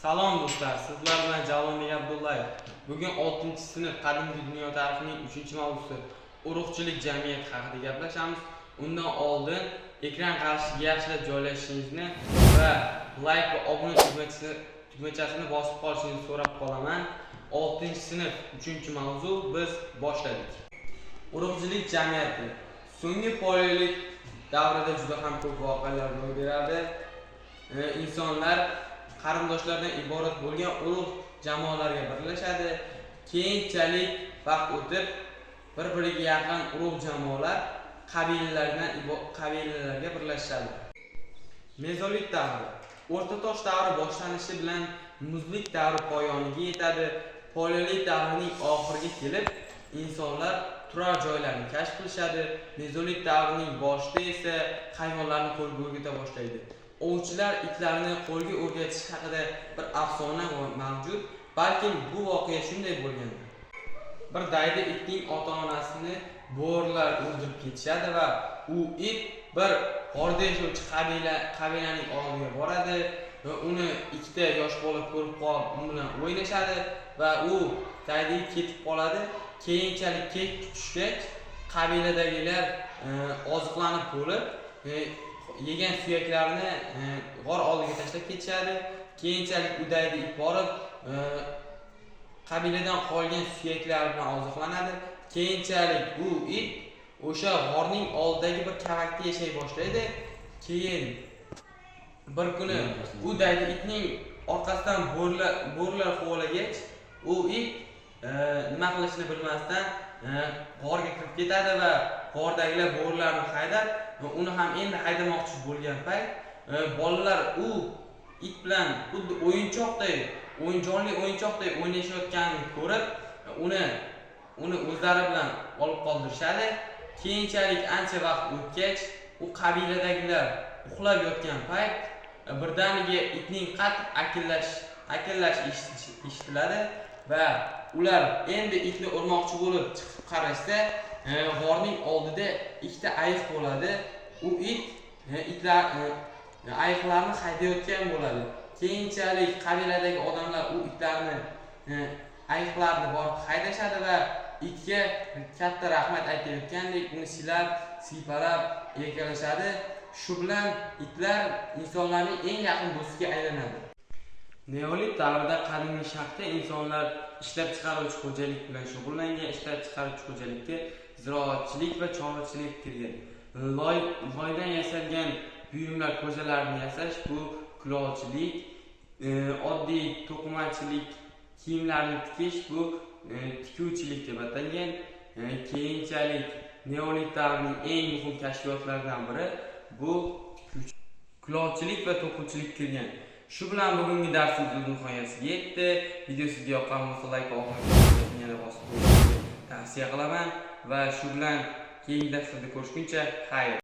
Salom do'stlar, sizlar bilan Jalolbek Abdullayev. Bugun 6-sinf qadimgi dunyo tarixining 3-mavzusi urug'chilik jamiyati haqida gaplashamiz. Undan oldin ekran qarshiga yaxshilab joylashishingizni va like va obuna tugmachasini bosib qolishingizni so'rab qolaman. 6-sinf 3-mavzu biz boshladik. Urug'chilik jamiyati. So'nggi paleolit davrida juda ham ko'p voqealar ro'y beradi. İnsanlar qarindoshlardan iborat bo'lgan ulug' jamoalarga birlashadi. Keyinchalik vaqt o'tib bir-biriga yaqin ulug' jamoalar qabilalarga birlashadi. Mezolit davri. O'rta tosh davri boshlanishi bilan muzlik davri poyoniga yetadi. Paleolit davrining oxiriga kelib insonlar turar joylarni kashf qilishadi. Mezolit davrining boshida esa hayvonlarni qo'lga o'rgata boshlaydi. Ovchilar itlarni qo'lga o'rgatish haqida bir afsona mavjud. Balkim bu voqea shunday bo'lgan. Bir daydi itning ota-onasini bo'rilar o'ldirib ketishadi va u it bir g'orda yashovchi qabilaning oldiga boradi va uni ikkita yosh bola ko'rib qolib, u bilan o'ynashadi va u daydi ketib qoladi. Keyinchalik kech tushgach qabiladagilar oziqlanib bo'lib yegan suyaklarni g'or oldiga tashlab ketishadi. Keyinchalik u daydi it borib qabiladan qolgan suyaklar bilan oziqlanadi. Keyinchalik bu it o'sha g'orning oldidagi bir kavakda yashay boshlaydi. Keyin bir kuni u daydi itning orqasidan bo'rilar qo'g'lagach, u it nima qilishini bilmasdan g'orga kirib ketadi va g'ordagilar bo'rilarni haydab uni ham endi haydamoqchi bo'lgan payt bolalar u it bilan xuddi jonli o'yinchoqday o'ynashayotganini ko'rib uni o'zlari bilan olib qoldirishadi. Keyinchalik ancha vaqt o'tgach u qabiladagilar uxlab yotgan payt birdaniga itning qattiq akillash eshitiladi va ular endi itni urmoqchi bo'lib chiqib qarashsa, g'orning oldida ikkita ayiq bo'ladi. U it ayiqlarni haydayotgan bo'ladi. Keyinchalik qabiladagi odamlar u itlarni ayiqlarni borib haydashadi va itga katta rahmat aytayotgandek uni silab, siypalab erkalashadi. Shu bilan itlar insonlarning eng yaqin do'stiga aylanadi. Neolit davrida qadimgi Sharqda insonlar ishlab chiqaruvchi xo'jalik bilan shug'ullangan. Ishlab chiqaruvchi xo'jalikka ziroatchilik va chorvachilik kirgan. Loydan yasalgan buyumlar, ko'zalarni yasash bu kulolchilik, oddiy to'qimachilik, kiyimlarni tikish bu tikuvchilik deb atalgan. Keyinchalik Neolit davrining eng muhim kashfiyotlaridan biri bu kulolchilik va to'qimchilik kirgan. Shu bilan bugungi darsimiz o'z nihoyasiga yetdi. Video sizga yoqqan bo'lsa like va oxirgi yana bosib qo'yishni tavsiya qilaman va shu bilan keyingi darslarda ko'rishguncha xayr.